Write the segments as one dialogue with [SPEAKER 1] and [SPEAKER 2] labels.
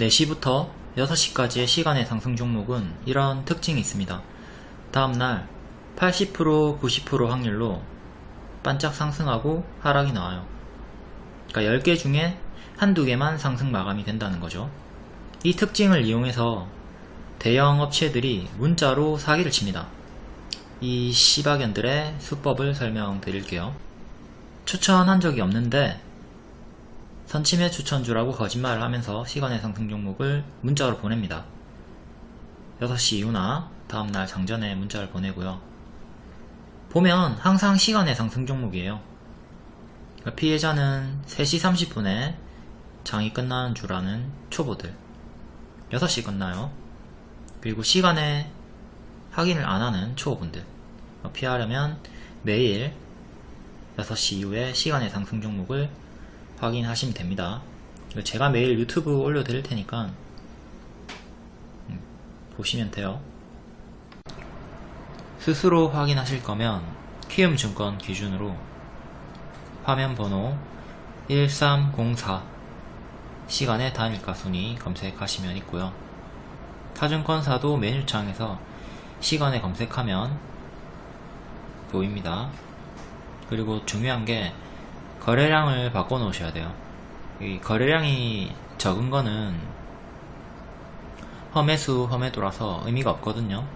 [SPEAKER 1] 4시부터 6시까지의 시간의 상승 종목은 이런 특징이 있습니다. 다음날 80%, 90% 확률로 반짝 상승하고 하락이 나와요. 그러니까 10개 중에 한두 개만 상승 마감이 된다는 거죠. 이 특징을 이용해서 대형 업체들이 문자로 사기를 칩니다. 이 씨박연들의 수법을 설명드릴게요. 추천한 적이 없는데 선침해 추천주라고 거짓말을 하면서 시간의 상승 종목을 문자로 보냅니다. 6시 이후나 다음날 장전에 문자를 보내고요. 보면 항상 시간의 상승 종목이에요. 그러니까 피해자는 3시 30분에 장이 끝나는 줄 아는 초보들, 6시 끝나요. 그리고 시간에 확인을 안 하는 초보분들, 피하려면 매일 6시 이후에 시간의 상승 종목을 확인하시면 됩니다. 제가 매일 유튜브 올려드릴 테니까 보시면 돼요. 스스로 확인하실 거면 키움증권 기준으로 화면 번호 1304 시간의 단일가 순위 검색하시면 있고요. 타증권사도 메뉴창에서 시간에 검색하면 보입니다. 그리고 중요한 게 거래량을 바꿔 놓으셔야 돼요. 이 거래량이 적은 거는 험해수 험해도라서 의미가 없거든요.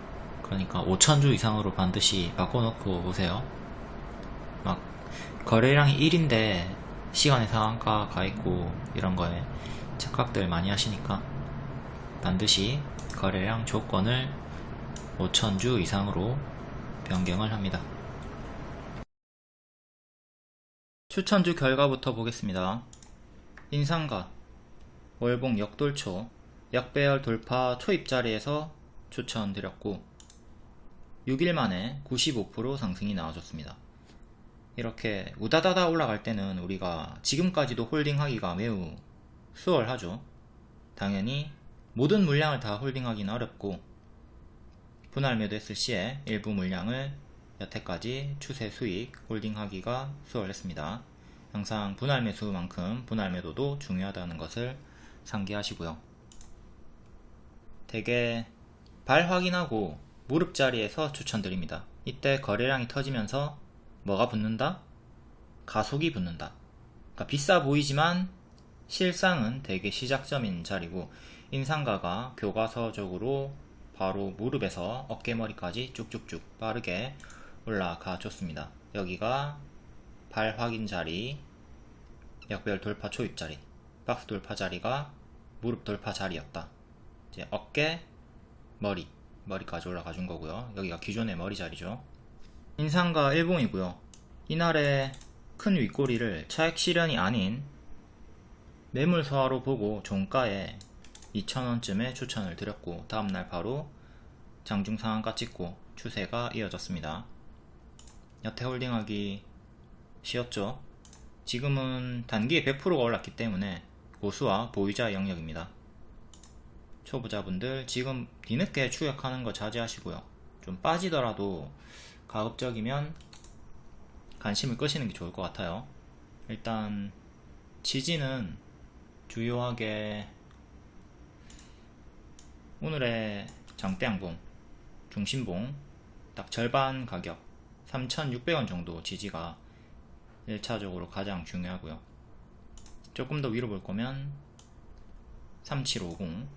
[SPEAKER 1] 그러니까 5,000주 이상으로 반드시 바꿔 놓고 오세요. 막 거래량이 1인데 시간의 상한가 가있고 이런 거에 착각들 많이 하시니까 반드시 거래량 조건을 5,000주 이상으로 변경을 합니다. 추천주 결과부터 보겠습니다. 인상가 월봉 역돌초 약배열 돌파 초입자리에서 추천드렸고 6일 만에 95% 상승이 나와줬습니다. 이렇게 우다다다 올라갈 때는 우리가 지금까지도 홀딩하기가 매우 수월하죠. 당연히 모든 물량을 다 홀딩하기는 어렵고 분할 매도했을 시에 일부 물량을 여태까지 추세 수익 홀딩하기가 수월했습니다. 항상 분할 매수만큼 분할 매도도 중요하다는 것을 상기하시고요. 대개 발 확인하고 무릎 자리에서 추천드립니다. 이때 거래량이 터지면서 뭐가 붙는다? 가속이 붙는다. 그러니까 비싸 보이지만 실상은 대개 시작점인 자리고 인상가가 교과서적으로 바로 무릎에서 어깨머리까지 쭉쭉쭉 빠르게 올라가 줬습니다. 여기가 발 확인 자리, 역배열 돌파 초입 자리, 박스 돌파 자리가 무릎 돌파 자리였다. 이제 어깨, 머리까지 올라가 준 거고요. 여기가 기존의 머리 자리죠. 인상가 일봉이고요. 이날의 큰 윗꼬리를 차익 실현이 아닌 매물 소화로 보고 종가에 2,000원쯤에 추천을 드렸고 다음날 바로 장중 상한가 찍고 추세가 이어졌습니다. 여태 홀딩하기 쉬웠죠. 지금은 단기에 100%가 올랐기 때문에 고수와 보유자 영역입니다. 초보자분들 지금 뒤늦게 추격하는 거 자제하시고요. 좀 빠지더라도 가급적이면 관심을 끄시는 게 좋을 것 같아요. 일단 지지는 주요하게 오늘의 장대양봉, 중심봉 딱 절반 가격 3,600원 정도 지지가 1차적으로 가장 중요하고요. 조금 더 위로 볼 거면 3750,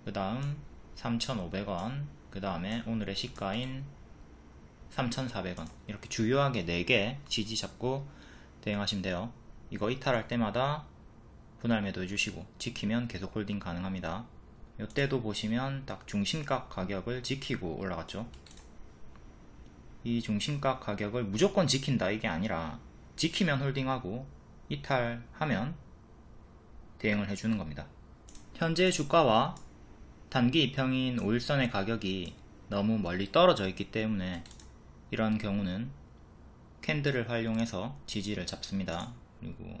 [SPEAKER 1] 그 다음 3,500원, 그 다음에 오늘의 시가인 3,400원 이렇게 주요하게 4개 지지 잡고 대응하시면 돼요. 이거 이탈할 때마다 분할 매도 해주시고 지키면 계속 홀딩 가능합니다. 이때도 보시면 딱 중심가 가격을 지키고 올라갔죠. 이 중심가 가격을 무조건 지킨다 이게 아니라 지키면 홀딩하고 이탈하면 대응을 해주는 겁니다. 현재 주가와 단기 이평인 5일선의 가격이 너무 멀리 떨어져 있기 때문에 이런 경우는 캔들을 활용해서 지지를 잡습니다. 그리고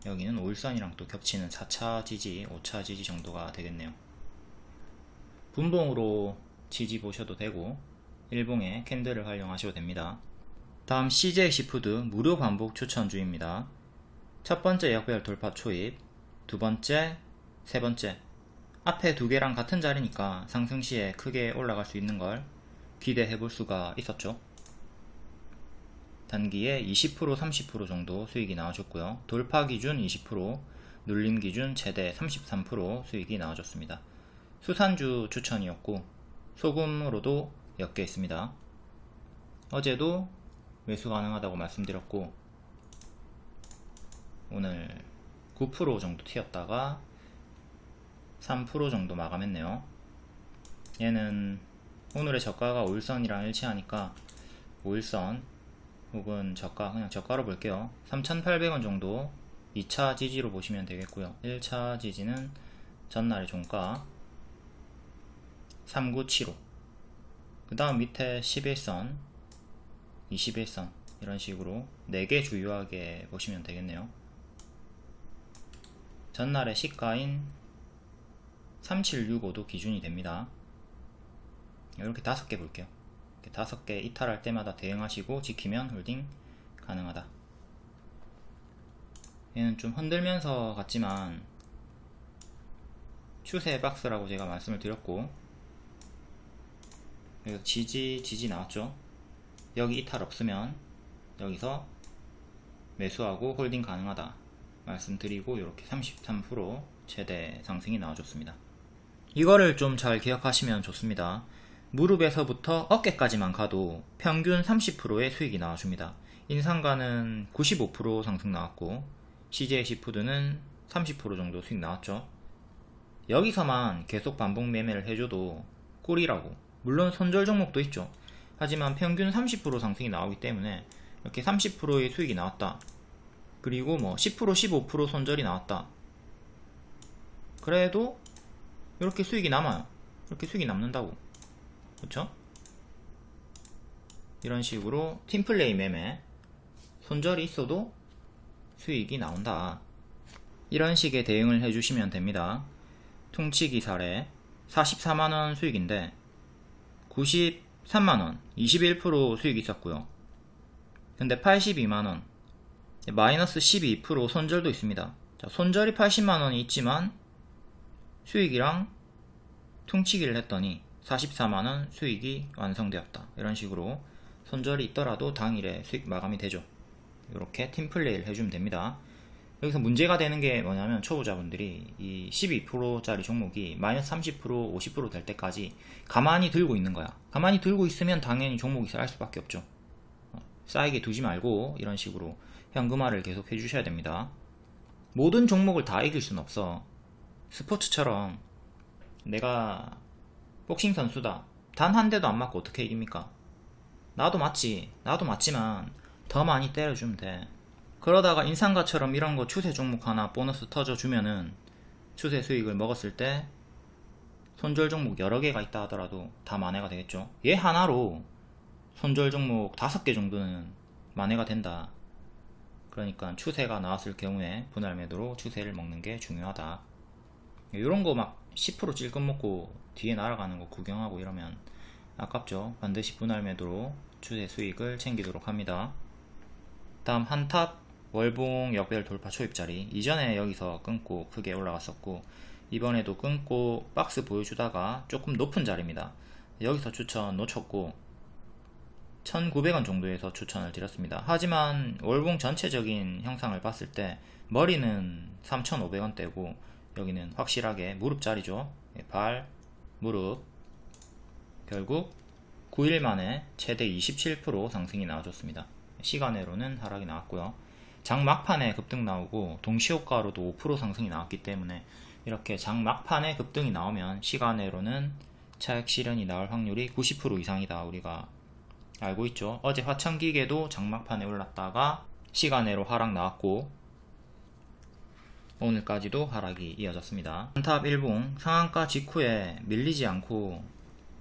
[SPEAKER 1] 여기는 5일선이랑 또 겹치는 4차 지지, 5차 지지 정도가 되겠네요. 분봉으로 지지 보셔도 되고 일봉의 캔들을 활용하셔도 됩니다. 다음 CJ 시푸드 무료 반복 추천주입니다. 첫 번째 역배열 돌파 초입, 두 번째, 세 번째 앞에 두 개랑 같은 자리니까 상승 시에 크게 올라갈 수 있는 걸 기대해 볼 수가 있었죠. 단기에 20% 30% 정도 수익이 나와줬고요. 돌파 기준 20%, 눌림 기준 최대 33% 수익이 나와줬습니다. 수산주 추천이었고 소금으로도 엮여 있습니다. 어제도 매수 가능하다고 말씀드렸고 오늘 9% 정도 튀었다가 3% 정도 마감했네요. 얘는 오늘의 저가가 5일선이랑 일치하니까 5일선 혹은 저가, 그냥 저가로 볼게요. 3,800원 정도 2차 지지로 보시면 되겠고요. 1차 지지는 전날의 종가 3975, 그 다음 밑에 11선, 21선 이런 식으로 4개 주요하게 보시면 되겠네요. 전날의 시가인 3765도 기준이 됩니다. 이렇게 5개 볼게요. 이렇게 5개 이탈할 때마다 대응하시고 지키면 홀딩 가능하다. 얘는 좀 흔들면서 갔지만 추세 박스라고 제가 말씀을 드렸고, 여기서 지지 나왔죠. 여기 이탈 없으면 여기서 매수하고 홀딩 가능하다 말씀드리고, 이렇게 33% 최대 상승이 나와줬습니다. 이거를 좀 잘 기억하시면 좋습니다. 무릎에서부터 어깨까지만 가도 평균 30%의 수익이 나와줍니다. 인상가는 95% 상승 나왔고 CJ 시푸드는 30% 정도 수익 나왔죠. 여기서만 계속 반복 매매를 해줘도 꿀이라고. 물론 손절 종목도 있죠. 하지만 평균 30% 상승이 나오기 때문에 이렇게 30%의 수익이 나왔다. 그리고 뭐 10% 15% 손절이 나왔다. 그래도 이렇게 수익이 남아요. 이렇게 수익이 남는다고. 그쵸? 이런 식으로 팀플레이 매매, 손절이 있어도 수익이 나온다. 이런 식의 대응을 해주시면 됩니다. 퉁치기 사례 44만원 수익인데 93만원 21% 수익이 있었고요. 근데 82만원 마이너스 12% 손절도 있습니다. 자, 손절이 80만원이 있지만 수익이랑 퉁치기를 했더니 44만원 수익이 완성되었다. 이런 식으로 손절이 있더라도 당일에 수익 마감이 되죠. 이렇게 팀플레이를 해주면 됩니다. 여기서 문제가 되는 게 뭐냐면, 초보자분들이 이 12%짜리 종목이 마이너스 30% 50% 될 때까지 가만히 들고 있는 거야. 가만히 들고 있으면 당연히 종목이 쌀 수밖에 없죠. 쌓이게 두지 말고 이런 식으로 현금화를 계속 해주셔야 됩니다. 모든 종목을 다 이길 수는 없어. 스포츠처럼 내가 복싱 선수다, 단 한 대도 안 맞고 어떻게 이깁니까? 나도 맞지만 더 많이 때려주면 돼. 그러다가 인상가처럼 이런 거 추세 종목 하나 보너스 터져주면은 추세 수익을 먹었을 때 손절 종목 여러 개가 있다 하더라도 다 만회가 되겠죠. 얘 하나로 손절 종목 5개 정도는 만회가 된다. 그러니까 추세가 나왔을 경우에 분할 매도로 추세를 먹는 게 중요하다. 이런 거 막 10% 찔끔 먹고 뒤에 날아가는 거 구경하고 이러면 아깝죠. 반드시 분할 매도로 추세 수익을 챙기도록 합니다. 다음 한탑 월봉 역별 돌파 초입자리, 이전에 여기서 끊고 크게 올라갔었고 이번에도 끊고 박스 보여주다가 조금 높은 자리입니다. 여기서 추천 놓쳤고 1900원 정도에서 추천을 드렸습니다. 하지만 월봉 전체적인 형상을 봤을 때 머리는 3500원대고 여기는 확실하게 무릎 자리죠. 발, 무릎. 결국 9일 만에 최대 27% 상승이 나와줬습니다. 시간외로는 하락이 나왔고요. 장 막판에 급등 나오고 동시효과로도 5% 상승이 나왔기 때문에 이렇게 장 막판에 급등이 나오면 시간외로는 차익 실현이 나올 확률이 90% 이상이다. 우리가 알고 있죠. 어제 화천기계도 장 막판에 올랐다가 시간외로 하락 나왔고 오늘까지도 하락이 이어졌습니다. 한탑 일봉 상한가 직후에 밀리지 않고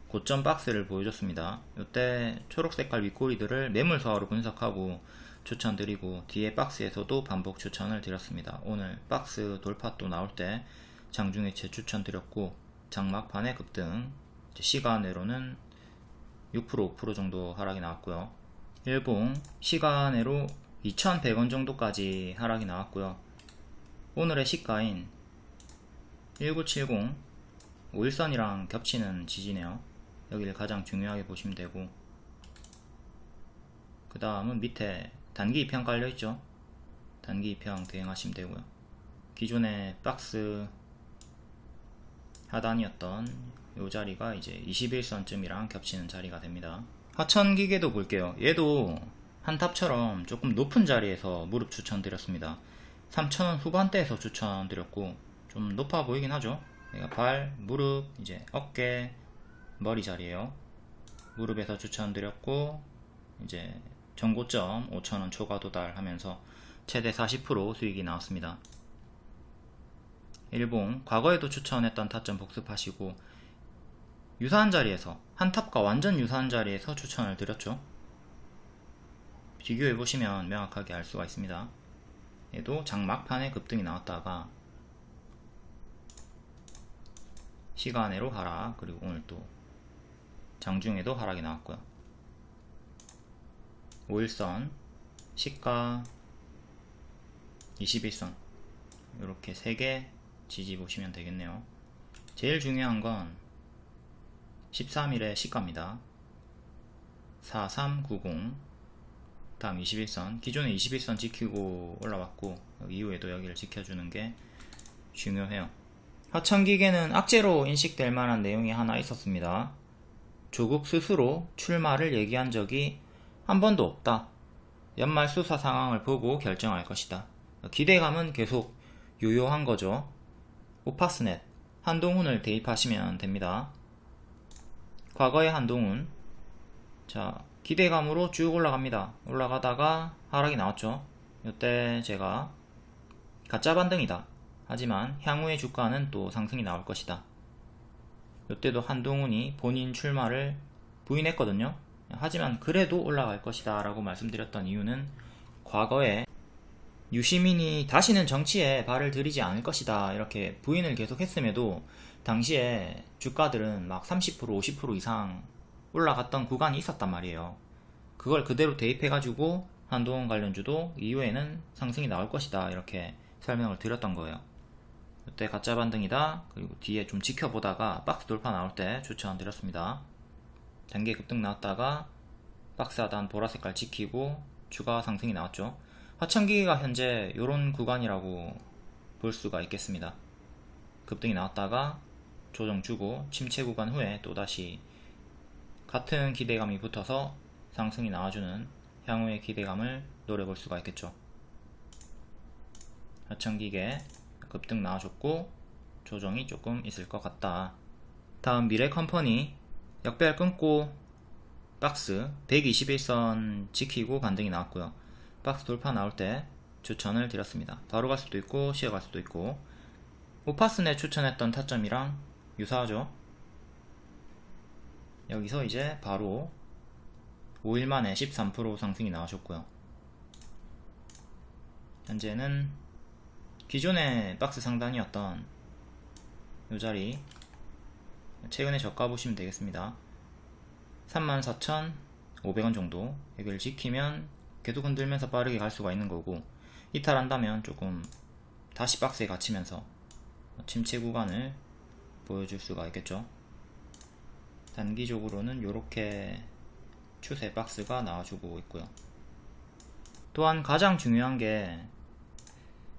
[SPEAKER 1] 고점 박스를 보여줬습니다. 이때 초록색깔 윗꼬리들을 매물서화로 분석하고 추천드리고 뒤에 박스에서도 반복 추천을 드렸습니다. 오늘 박스 돌파 또 나올 때 장중에 재추천드렸고 장막판에 급등, 시간외로는 6% 5% 정도 하락이 나왔고요. 일봉 시간외로 2,100원 정도까지 하락이 나왔고요. 오늘의 시가인 1970 5일선이랑 겹치는 지지네요. 여기를 가장 중요하게 보시면 되고, 그 다음은 밑에 단기 2평 깔려있죠. 단기 2평 대응하시면 되고요. 기존의 박스 하단이었던 이 자리가 이제 21선쯤이랑 겹치는 자리가 됩니다. 하천 기계도 볼게요. 얘도 한탑처럼 조금 높은 자리에서 무릎 추천드렸습니다. 3,000원 후반대에서 추천드렸고, 좀 높아 보이긴 하죠. 발, 무릎, 이제 어깨, 머리 자리에요. 무릎에서 추천드렸고, 이제 전고점 5,000원 초과 도달하면서 최대 40% 수익이 나왔습니다. 일봉 과거에도 추천했던 타점 복습하시고, 유사한 자리에서, 한탑과 완전 유사한 자리에서 추천을 드렸죠. 비교해보시면 명확하게 알 수가 있습니다. 얘도 장막판에 급등이 나왔다가 시간외로 하락, 그리고 오늘 또 장중에도 하락이 나왔고요. 5일선, 시가, 21선 이렇게 3개 지지 보시면 되겠네요. 제일 중요한 건 13일의 시가입니다. 4390. 다음 21선, 기존에 21선 지키고 올라왔고 이후에도 여기를 지켜주는 게 중요해요. 하천기계는 악재로 인식될 만한 내용이 하나 있었습니다. 조국 스스로 출마를 얘기한 적이 한 번도 없다. 연말 수사 상황을 보고 결정할 것이다. 기대감은 계속 유효한 거죠. 오파스넷 한동훈을 대입하시면 됩니다. 과거의 한동훈, 자, 기대감으로 쭉 올라갑니다. 올라가다가 하락이 나왔죠. 이때 제가 가짜 반등이다. 하지만 향후의 주가는 또 상승이 나올 것이다. 이때도 한동훈이 본인 출마를 부인했거든요. 하지만 그래도 올라갈 것이다 라고 말씀드렸던 이유는, 과거에 유시민이 다시는 정치에 발을 들이지 않을 것이다 이렇게 부인을 계속 했음에도 당시에 주가들은 막 30% 50% 이상 올라갔던 구간이 있었단 말이에요. 그걸 그대로 대입해가지고 한동훈 관련주도 이후에는 상승이 나올 것이다 이렇게 설명을 드렸던 거예요. 이때 가짜 반등이다, 그리고 뒤에 좀 지켜보다가 박스 돌파 나올 때 추천드렸습니다. 단계 급등 나왔다가 박스 하단 보라색깔 지키고 추가 상승이 나왔죠. 하천기계가 현재 이런 구간이라고 볼 수가 있겠습니다. 급등이 나왔다가 조정 주고 침체 구간 후에 또다시 같은 기대감이 붙어서 상승이 나와주는 향후의 기대감을 노려볼 수가 있겠죠. 하천기계 급등 나와줬고 조정이 조금 있을 것 같다. 다음 미래컴퍼니 역배열 끊고 박스 121선 지키고 반등이 나왔고요. 박스 돌파 나올 때 추천을 드렸습니다. 바로 갈 수도 있고 쉬어갈 수도 있고, 오파스넷 추천했던 타점이랑 유사하죠. 여기서 이제 바로 5일 만에 13% 상승이 나오셨고요. 현재는 기존의 박스 상단이었던 이 자리, 최근에 저가 보시면 되겠습니다. 34,500원 정도 여기를 지키면 계속 흔들면서 빠르게 갈 수가 있는 거고, 이탈한다면 조금 다시 박스에 갇히면서 침체 구간을 보여줄 수가 있겠죠. 단기적으로는 이렇게 추세 박스가 나와주고 있고요. 또한 가장 중요한 게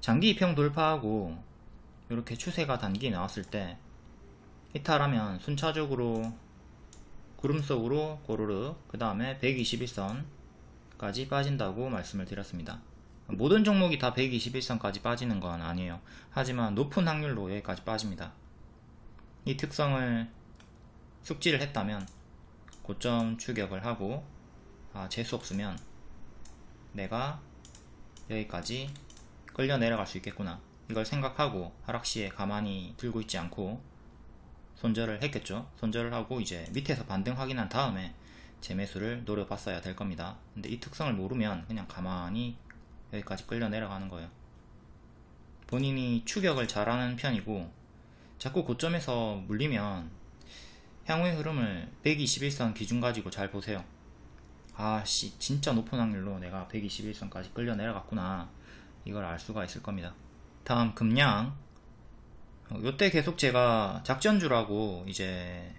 [SPEAKER 1] 장기 2평 돌파하고 이렇게 추세가 단기 나왔을 때 이탈하면 순차적으로 구름 속으로 고르르 그 다음에 121선까지 빠진다고 말씀을 드렸습니다. 모든 종목이 다 121선까지 빠지는 건 아니에요. 하지만 높은 확률로 여기까지 빠집니다. 이 특성을 숙지를 했다면 고점 추격을 하고, 재수 없으면 내가 여기까지 끌려 내려갈 수 있겠구나, 이걸 생각하고 하락시에 가만히 들고 있지 않고 손절을 했겠죠. 손절을 하고 이제 밑에서 반등 확인한 다음에 재매수를 노려봤어야 될 겁니다. 근데 이 특성을 모르면 그냥 가만히 여기까지 끌려 내려가는 거예요. 본인이 추격을 잘하는 편이고 자꾸 고점에서 물리면 향후의 흐름을 121선 기준 가지고 잘 보세요. 진짜 높은 확률로 내가 121선까지 끌려 내려갔구나, 이걸 알 수가 있을 겁니다. 다음 금양 요때 계속 제가 작전주라고 이제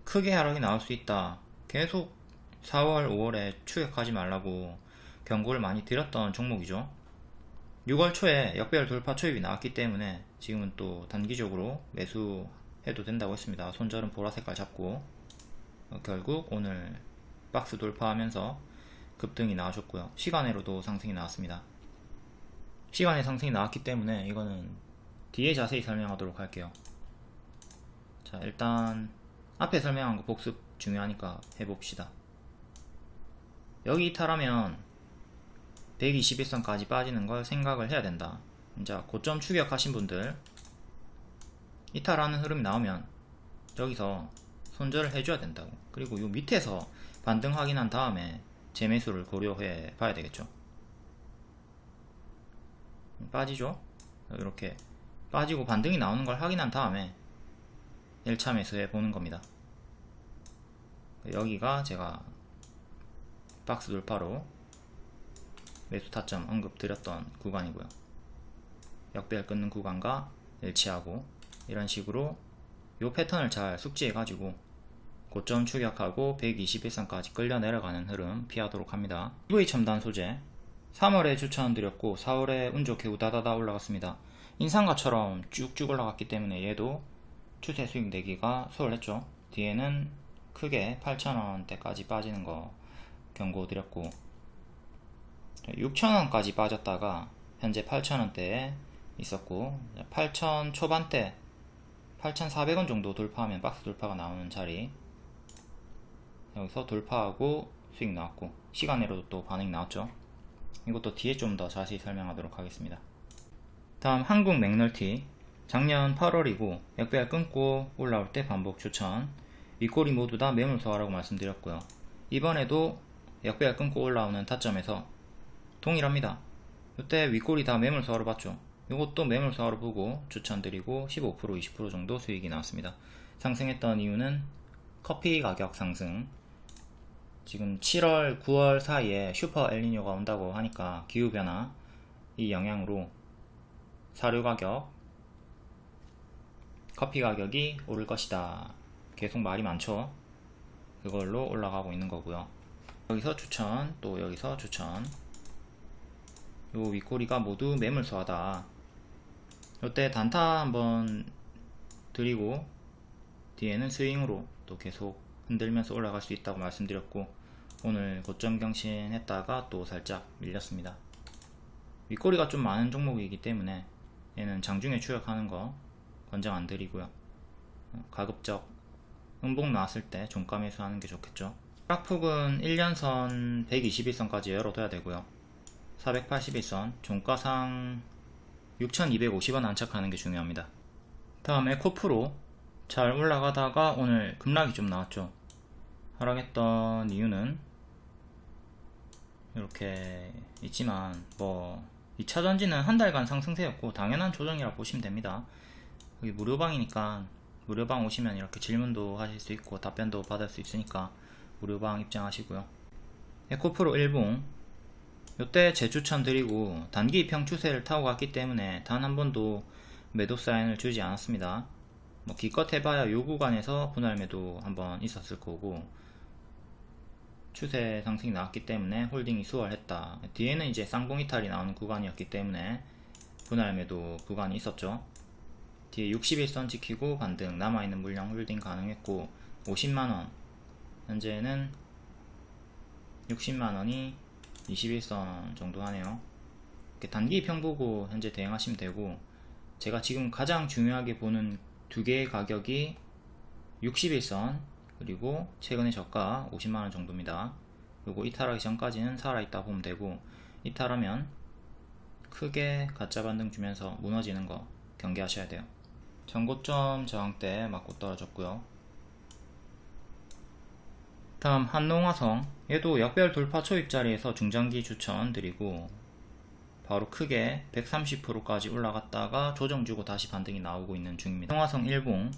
[SPEAKER 1] 크게 하락이 나올 수 있다, 계속 4월 5월에 추격하지 말라고 경고를 많이 드렸던 종목이죠. 6월 초에 역배열 돌파 초입이 나왔기 때문에 지금은 또 단기적으로 매수해도 된다고 했습니다. 손절은 보라색깔 잡고 결국 오늘 박스 돌파하면서 급등이 나와줬고요. 시간으로도 상승이 나왔습니다. 시간의 상승이 나왔기 때문에 이거는 뒤에 자세히 설명하도록 할게요. 자, 일단 앞에 설명한 거 복습 중요하니까 해봅시다. 여기 이탈하면 121선까지 빠지는 걸 생각을 해야 된다. 이제 고점 추격하신 분들, 이탈하는 흐름이 나오면 여기서 손절을 해줘야 된다고. 그리고 요 밑에서 반등 확인한 다음에 재매수를 고려해 봐야 되겠죠. 빠지죠. 이렇게 빠지고 반등이 나오는 걸 확인한 다음에 1차 매수해 보는 겁니다. 여기가 제가 박스 돌파로 매수 타점 언급 드렸던 구간이고요. 역배열 끊는 구간과 일치하고, 이런 식으로 요 패턴을 잘 숙지해 가지고 고점 추격하고 121선까지 끌려 내려가는 흐름 피하도록 합니다. EV 첨단 소재 3월에 추천드렸고 4월에 운 좋게 우다다다 올라갔습니다. 인상가처럼 쭉쭉 올라갔기 때문에 얘도 추세 수익 내기가 수월했죠. 뒤에는 크게 8,000원대까지 빠지는 거 경고 드렸고, 6,000원까지 빠졌다가 현재 8,000원대에 있었고, 8,000 초반대 8,400원 정도 돌파하면 박스 돌파가 나오는 자리, 여기서 돌파하고 수익 나왔고, 시간으로도 또 반응이 나왔죠. 이것도 뒤에 좀 더 자세히 설명하도록 하겠습니다. 다음 한국 맥널티, 작년 8월이고 역배열 끊고 올라올 때 반복 추천, 윗꼬리 모두 다 매물 소화라고 말씀드렸고요. 이번에도 역배열 끊고 올라오는 타점에서 동일합니다. 이때 윗꼬리 다 매물 소화로 봤죠. 이것도 매물 소화로 보고 추천드리고 15% 20% 정도 수익이 나왔습니다. 상승했던 이유는 커피 가격 상승, 지금 7월 9월 사이에 슈퍼 엘니뇨가 온다고 하니까 기후변화 이 영향으로 사료 가격, 커피 가격이 오를 것이다, 계속 말이 많죠. 그걸로 올라가고 있는 거고요. 여기서 추천, 또 여기서 추천, 요 윗꼬리가 모두 매물소하다. 이때 단타 한번 드리고 뒤에는 스윙으로 또 계속 흔들면서 올라갈 수 있다고 말씀드렸고, 오늘 고점 경신했다가 또 살짝 밀렸습니다. 윗꼬리가 좀 많은 종목이기 때문에 얘는 장중에 추격하는 거 권장 안 드리고요. 가급적 음봉 나왔을 때 종가 매수하는 게 좋겠죠. 하락폭은 1년선 121선까지 열어둬야 되고요. 481선 종가상 6,250원 안착하는 게 중요합니다. 다음 에코프로 잘 올라가다가 오늘 급락이 좀 나왔죠. 하락했던 이유는 이렇게 있지만, 뭐 2차 전지는 한 달간 상승세였고 당연한 조정이라 보시면 됩니다. 여기 무료방이니까 무료방 오시면 이렇게 질문도 하실 수 있고 답변도 받을 수 있으니까 무료방 입장하시고요. 에코프로 일봉 요때 재추천 드리고 단기 평 추세를 타고 갔기 때문에 단 한 번도 매도 사인을 주지 않았습니다. 뭐 기껏 해봐야 요 구간에서 분할 매도 한번 있었을 거고, 추세 상승이 나왔기 때문에 홀딩이 수월했다. 뒤에는 이제 쌍봉 이탈이 나오는 구간이었기 때문에 분할 매도 구간이 있었죠. 뒤에 61선 지키고 반등, 남아있는 물량 홀딩 가능했고 50만원, 현재는 60만원이 21선 정도 하네요. 이렇게 단기 평 보고 현재 대응하시면 되고, 제가 지금 가장 중요하게 보는 두 개의 가격이 61선 그리고 최근의 저가 50만원 정도입니다. 요거 이탈하기 전까지는 살아있다 보면 되고, 이탈하면 크게 가짜 반등 주면서 무너지는 거 경계하셔야 돼요. 전고점 저항대 맞고 떨어졌고요. 다음 한농화성, 얘도 역배열 돌파 초입 자리에서 중장기 추천 드리고 바로 크게 130%까지 올라갔다가 조정 주고 다시 반등이 나오고 있는 중입니다. 한농화성 일봉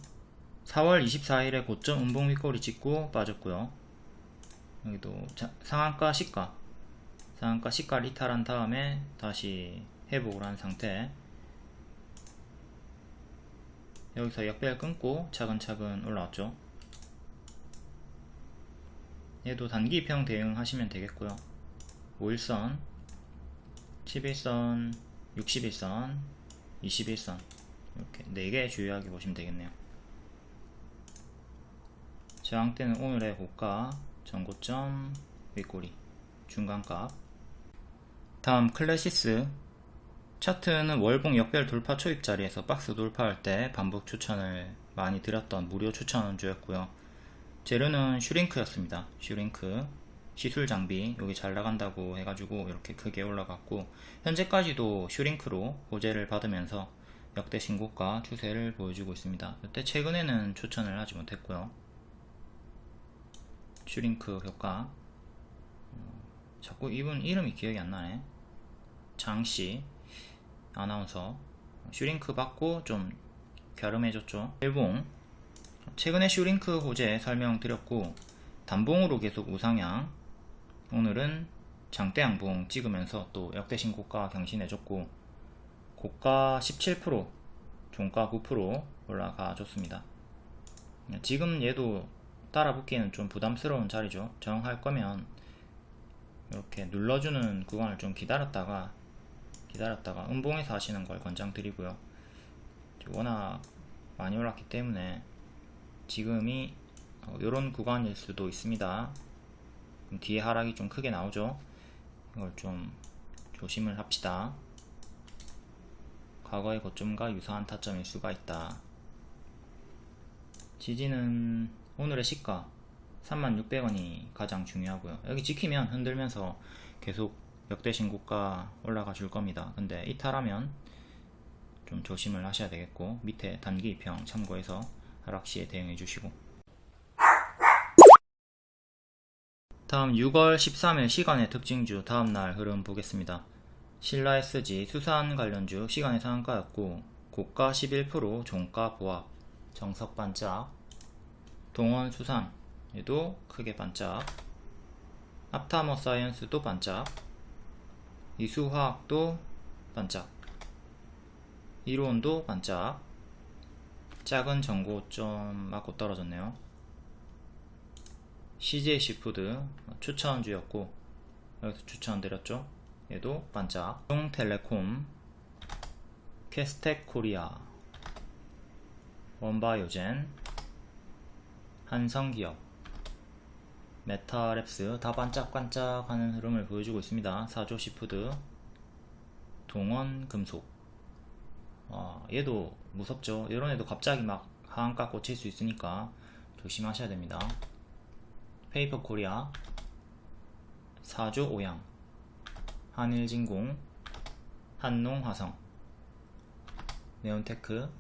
[SPEAKER 1] 4월 24일에 고점 음봉 윗꼬리 찍고 빠졌고요. 여기도 상한가 시가 이탈한 다음에 다시 회복을 한 상태. 여기서 역배열 끊고 차근차근 올라왔죠. 얘도 단기 입형 대응하시면 되겠고요. 5일선, 11선, 61선, 21선 이렇게 4개 주요하게 보시면 되겠네요. 저항대는 오늘의 고가, 전고점, 윗꼬리, 중간값. 다음 클래시스. 차트는 월봉 역별 돌파 초입 자리에서 박스 돌파할 때 반복 추천을 많이 드렸던 무료 추천주였고요. 재료는 슈링크였습니다. 슈링크, 시술 장비, 여기 잘 나간다고 해가지고 이렇게 크게 올라갔고, 현재까지도 슈링크로 호재를 받으면서 역대 신고가 추세를 보여주고 있습니다. 이때 최근에는 추천을 하지 못했고요. 슈링크 효과. 자꾸 이분 이름이 기억이 안 나네. 장씨 아나운서. 슈링크 받고 좀 갸름해졌죠. 일봉. 최근에 슈링크 호재 설명드렸고, 단봉으로 계속 우상향. 오늘은 장대 양봉 찍으면서 또 역대 신고가 경신해줬고, 고가 17%, 종가 9% 올라가 줬습니다. 지금 얘도 따라붙기에는 좀 부담스러운 자리죠. 정할 거면 이렇게 눌러주는 구간을 좀 기다렸다가 음봉에서 하시는 걸 권장드리고요. 워낙 많이 올랐기 때문에 지금이 이런 구간일 수도 있습니다. 뒤에 하락이 좀 크게 나오죠. 이걸 좀 조심을 합시다. 과거의 고점과 유사한 타점일 수가 있다. 지지는 오늘의 시가 36,600원이 가장 중요하고요. 여기 지키면 흔들면서 계속 역대 신고가 올라가 줄 겁니다. 근데 이탈하면 좀 조심을 하셔야 되겠고, 밑에 단기 입형 참고해서 하락시에 대응해 주시고. 다음 6월 13일 시간의 특징주 다음날 흐름 보겠습니다. 신라 SG 수산 관련주 시간의 상한가였고, 고가 11%, 종가 보합, 정석 반짝. 동원 수산 얘도 크게 반짝. 앞타머 사이언스도 반짝. 이수화학도 반짝. 이로온도 반짝. 작은 전고점 맞고 떨어졌네요. CJ시푸드 추천주였고, 여기서 추천드렸죠. 얘도 반짝. 용텔레콤, 캐스텍 코리아, 원바이오젠, 한성기업, 메타랩스 다 반짝반짝하는 흐름을 보여주고 있습니다. 사조시푸드, 동원금속. 얘도 무섭죠. 이런 애도 갑자기 막 하한가 꽂힐 수 있으니까 조심하셔야 됩니다. 페이퍼코리아, 사조오양, 한일진공, 한농화성, 네온테크,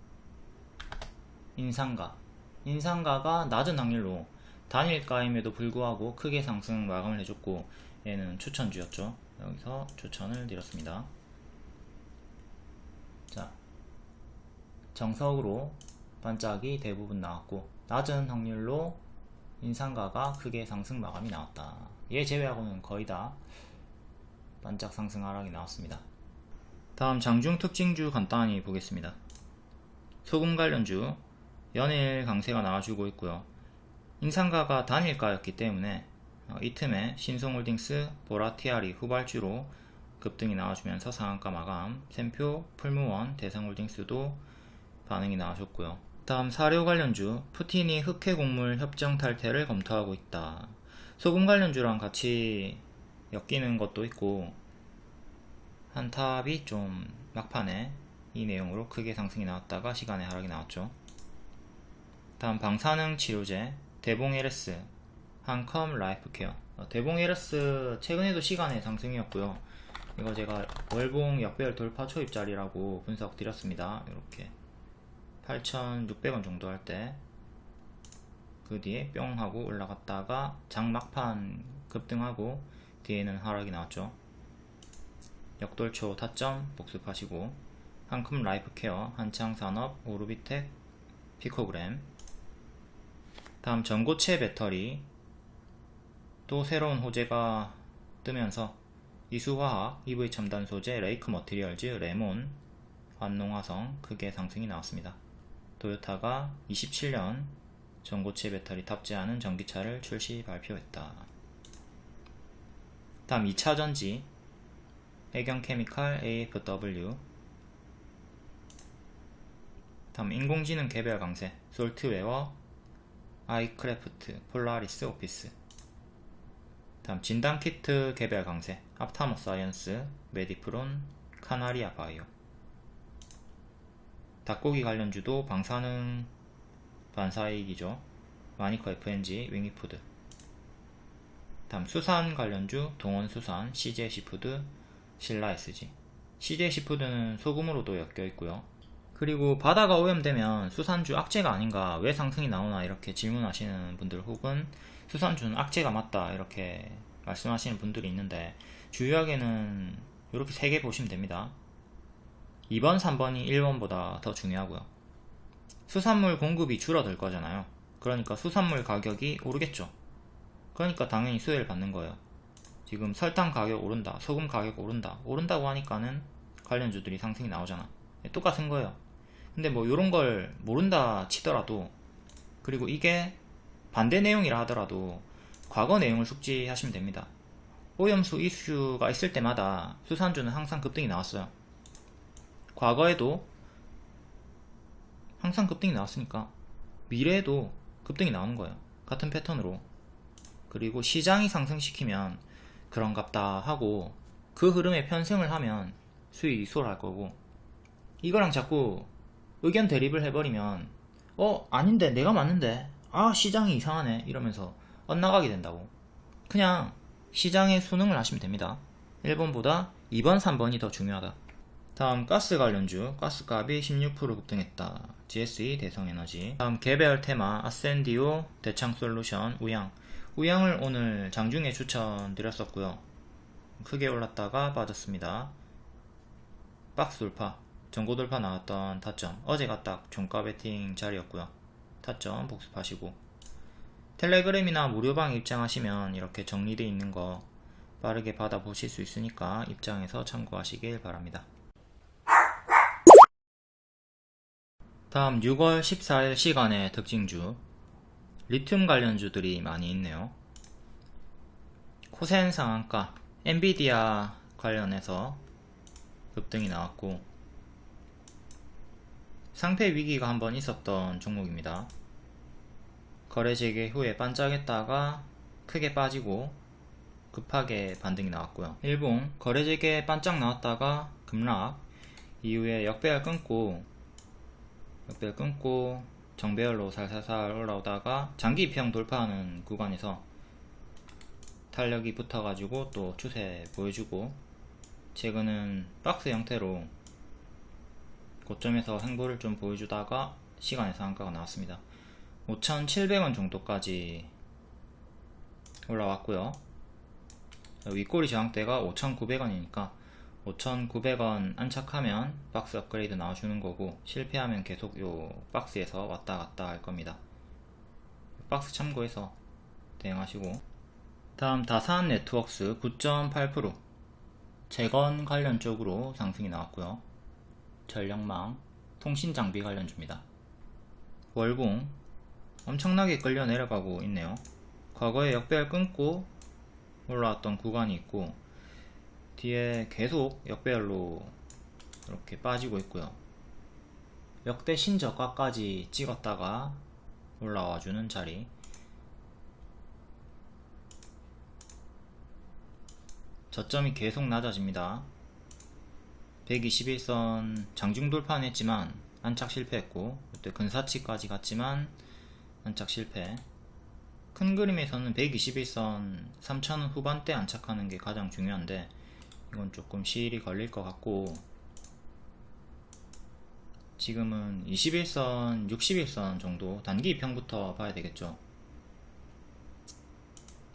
[SPEAKER 1] 인상가가 낮은 확률로 단일가임에도 불구하고 크게 상승 마감을 해줬고, 얘는 추천주였죠. 여기서 추천을 드렸습니다. 자, 정석으로 반짝이 대부분 나왔고, 낮은 확률로 인상가가 크게 상승 마감이 나왔다. 얘 제외하고는 거의 다 반짝 상승 하락이 나왔습니다. 다음 장중 특징주 간단히 보겠습니다. 소금 관련주 연일 강세가 나와주고 있고요. 인상가가 단일가였기 때문에 이 틈에 신성홀딩스, 보라티아리 후발주로 급등이 나와주면서 상한가 마감. 샘표, 풀무원, 대상홀딩스도 반응이 나와줬고요. 다음 사료 관련주 푸틴이 흑해 곡물 협정 탈퇴를 검토하고 있다. 소금 관련주랑 같이 엮이는 것도 있고, 한탑이 좀 막판에 이 내용으로 크게 상승이 나왔다가 시간에 하락이 나왔죠. 다음 방사능 치료제 대봉에르스, 한컴 라이프케어. 대봉에르스 최근에도 시간의 상승이었고요. 이거 제가 월봉 역배열 돌파 초입자리라고 분석 드렸습니다. 이렇게 8,600원 정도 할 때 그 뒤에 뿅 하고 올라갔다가 장 막판 급등하고 뒤에는 하락이 나왔죠. 역돌초 타점 복습하시고, 한컴 라이프케어, 한창산업, 오르비텍, 피코그램. 다음 전고체 배터리 또 새로운 호재가 뜨면서 이수화학, EV 첨단 소재, 레이크 머티리얼즈, 레몬, 환농화성 크게 상승이 나왔습니다. 토요타가 27년 전고체 배터리 탑재하는 전기차를 출시 발표했다. 다음 2차전지 애경케미칼 AFW. 다음 인공지능 개별 강세 솔트웨어 아이크래프트 폴라리스 오피스. 다음 진단키트 개별 강세 앞타모 사이언스 메디프론 카나리아 바이오. 닭고기 관련주도 방사능 반사이익이죠. 마니커 FNG 윙이푸드. 다음 수산 관련주 동원수산 CJ시푸드 신라SG. CJ시푸드는 소금으로도 엮여있고요. 그리고 바다가 오염되면 수산주 악재가 아닌가, 왜 상승이 나오나 이렇게 질문하시는 분들, 혹은 수산주는 악재가 맞다 이렇게 말씀하시는 분들이 있는데, 주요하게는 이렇게 3개 보시면 됩니다. 2번, 3번이 1번보다 더 중요하고요. 수산물 공급이 줄어들 거잖아요. 그러니까 수산물 가격이 오르겠죠. 그러니까 당연히 수혜를 받는 거예요. 지금 설탕 가격 오른다, 소금 가격 오른다, 오른다고 하니까는 관련주들이 상승이 나오잖아. 똑같은 거예요. 근데 뭐 요런 걸 모른다 치더라도, 그리고 이게 반대 내용이라 하더라도 과거 내용을 숙지하시면 됩니다. 오염수 이슈가 있을 때마다 수산주는 항상 급등이 나왔어요. 과거에도 항상 급등이 나왔으니까 미래에도 급등이 나오는 거예요. 같은 패턴으로. 그리고 시장이 상승시키면 그런갑다 하고 그 흐름에 편승을 하면 수익이 이소할 거고, 이거랑 자꾸 의견 대립을 해버리면 아닌데 내가 맞는데 시장이 이상하네 이러면서 엇나가게 된다고. 그냥 시장에 순응을 하시면 됩니다. 1번보다 2번, 3번이 더 중요하다. 다음 가스 관련주 가스값이 16% 급등했다. GSE 대성에너지. 다음 개별 테마 아센디오 대창솔루션 우양을 오늘 장중에 추천드렸었고요. 크게 올랐다가 빠졌습니다. 박스 돌파 전고 돌파 나왔던 타점, 어제가 딱 종가 베팅 자리였고요. 타점 복습하시고, 텔레그램이나 무료방 입장하시면 이렇게 정리되어 있는 거 빠르게 받아보실 수 있으니까 입장해서 참고하시길 바랍니다. 다음 6월 14일 시간의 특징주 리튬 관련주들이 많이 있네요. 코센 상한가, 엔비디아 관련해서 급등이 나왔고, 상패 위기가 한번 있었던 종목입니다. 거래 재개 후에 반짝했다가 크게 빠지고 급하게 반등이 나왔고요. 일봉 거래 재개 반짝 나왔다가 급락 이후에 역배열 끊고 정배열로 살살살 올라오다가 장기 입형 돌파하는 구간에서 탄력이 붙어가지고 또 추세 보여주고, 최근은 박스 형태로 고점에서 횡보를 좀 보여주다가 시간의 상한가가 나왔습니다. 5,700원 정도까지 올라왔고요. 윗꼬리 저항대가 5,900원이니까 5,900원 안착하면 박스 업그레이드 나와주는 거고, 실패하면 계속 요 박스에서 왔다 갔다 할 겁니다. 박스 참고해서 대응하시고. 다음 다산 네트웍스 9.8% 재건 관련 쪽으로 상승이 나왔고요. 전력망 통신장비 관련주입니다. 월봉 엄청나게 끌려 내려가고 있네요. 과거에 역배열 끊고 올라왔던 구간이 있고, 뒤에 계속 역배열로 이렇게 빠지고 있고요. 역대 신저가까지 찍었다가 올라와주는 자리. 저점이 계속 낮아집니다. 121선 장중 돌파는 했지만 안착 실패했고, 그때 근사치까지 갔지만 안착 실패. 큰 그림에서는 121선 3,000원 후반대 안착하는 게 가장 중요한데, 이건 조금 시일이 걸릴 것 같고, 지금은 21선, 61선 정도 단기 입형부터 봐야 되겠죠.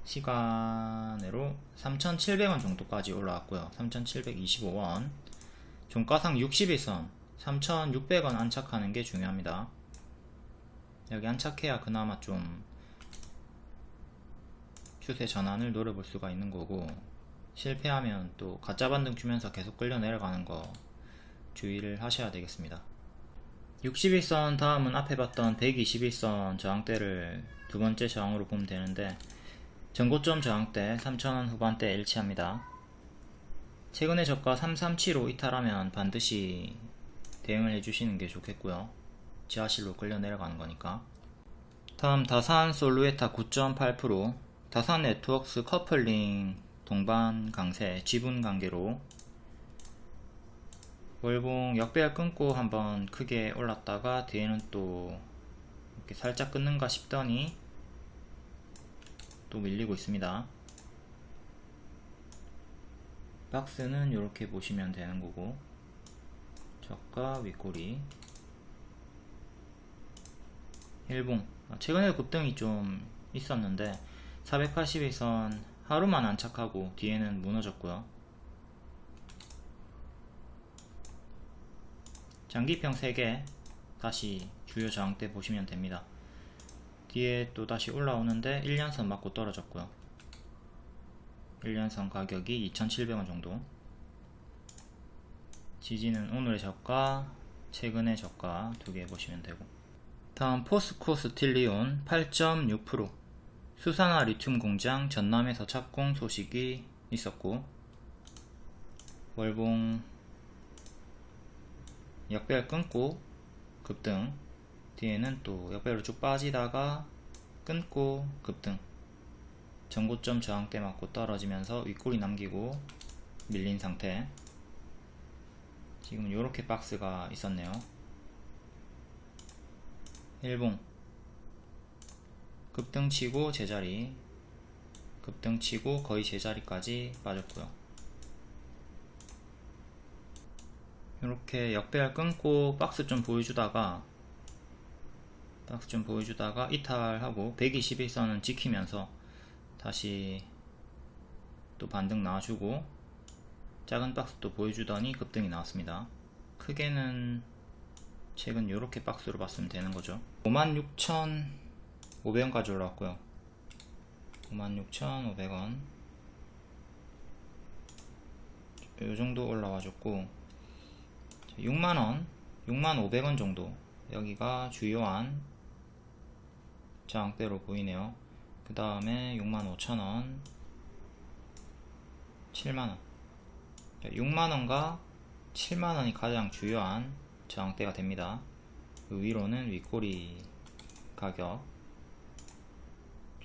[SPEAKER 1] 시간으로 3,700원 정도까지 올라왔고요. 3,725원. 종가상 61선 3,600원 안착하는 게 중요합니다. 여기 안착해야 그나마 좀 추세 전환을 노려볼 수가 있는 거고, 실패하면 또 가짜 반등 주면서 계속 끌려 내려가는 거 주의를 하셔야 되겠습니다. 61선 다음은 앞에 봤던 121선 저항대를 두 번째 저항으로 보면 되는데, 전고점 저항대 3,000원 후반대에 일치합니다. 최근의 저가 3375 이탈하면 반드시 대응을 해주시는 게 좋겠고요. 지하실로 끌려 내려가는 거니까. 다음 다산 솔루에타 9.8%, 다산 네트워크스 커플링 동반 강세 지분 관계로 월봉 역배열 끊고 한번 크게 올랐다가 뒤에는 또 이렇게 살짝 끊는가 싶더니 또 밀리고 있습니다. 박스는 이렇게 보시면 되는 거고, 저가 윗꼬리 일봉 최근에 급등이 좀 있었는데 481선 하루만 안착하고 뒤에는 무너졌고요. 장기평 3개 다시 주요 저항대 보시면 됩니다. 뒤에 또 다시 올라오는데 1년선 맞고 떨어졌고요. 1년선 가격이 2,700원 정도. 지지는 오늘의 저가, 최근의 저가 두 개 보시면 되고. 다음 포스코 스틸리온 8.6%, 수산화 리튬 공장 전남에서 착공 소식이 있었고, 월봉 역배열 끊고 급등, 뒤에는 또 역배열로 쭉 빠지다가 끊고 급등, 전고점 저항대 맞고 떨어지면서 윗꼬리 남기고 밀린 상태. 지금 요렇게 박스가 있었네요. 일봉 급등치고 제자리, 급등치고 거의 제자리까지 빠졌고요. 이렇게 역배열 끊고 박스 좀 보여주다가 이탈하고 121선은 지키면서 다시 또 반등 나와주고 작은 박스 또 보여주더니 급등이 나왔습니다. 크게는 최근 요렇게 박스로 봤으면 되는 거죠. 56,500원까지 올라왔고요. 56,500원 요정도 올라와줬고, 6만원, 6만500원 정도 여기가 주요한 저항대로 보이네요. 그 다음에 65,000원, 7만원, 6만원과 7만원이 가장 주요한 저항대가 됩니다. 그 위로는 윗꼬리 가격,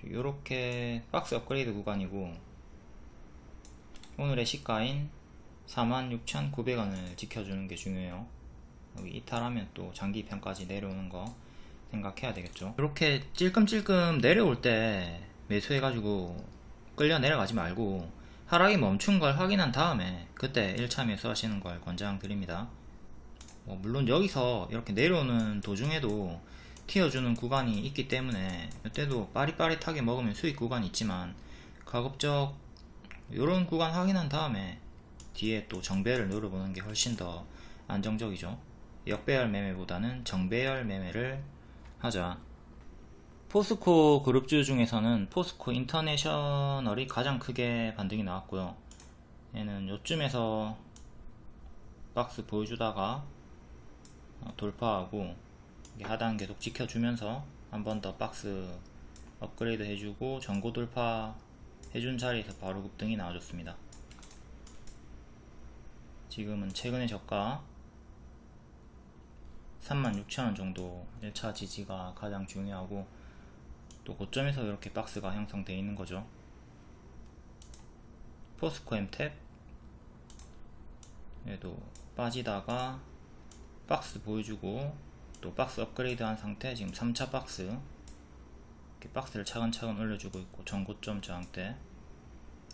[SPEAKER 1] 요렇게 박스 업그레이드 구간이고, 오늘의 시가인 46,900원을 지켜주는 게 중요해요. 여기 이탈하면 또 장기평까지 내려오는 거 생각해야 되겠죠. 이렇게 찔끔찔끔 내려올 때 매수해가지고 끌려 내려가지 말고 하락이 멈춘 걸 확인한 다음에 그때 1차 매수하시는 걸 권장드립니다. 물론 여기서 이렇게 내려오는 도중에도 튀어주는 구간이 있기 때문에 이때도 빠릿빠릿하게 먹으면 수익 구간이 있지만, 가급적 이런 구간 확인한 다음에 뒤에 또 정배열 노려보는 게 훨씬 더 안정적이죠. 역배열 매매보다는 정배열 매매를 하자. 포스코 그룹주 중에서는 포스코 인터내셔널이 가장 크게 반등이 나왔고요. 얘는 요쯤에서 박스 보여주다가 돌파하고 하단 계속 지켜주면서 한 번 더 박스 업그레이드 해주고 전고 돌파 해준 자리에서 바로 급등이 나와줬습니다. 지금은 최근의 저가 36,000원 정도 1차 지지가 가장 중요하고, 또 고점에서 이렇게 박스가 형성되어 있는 거죠. 포스코 엠탭 얘도 빠지다가 박스 보여주고 또 박스 업그레이드 한 상태, 지금 3차 박스, 이렇게 박스를 차근차근 올려주고 있고, 전고점 저항대,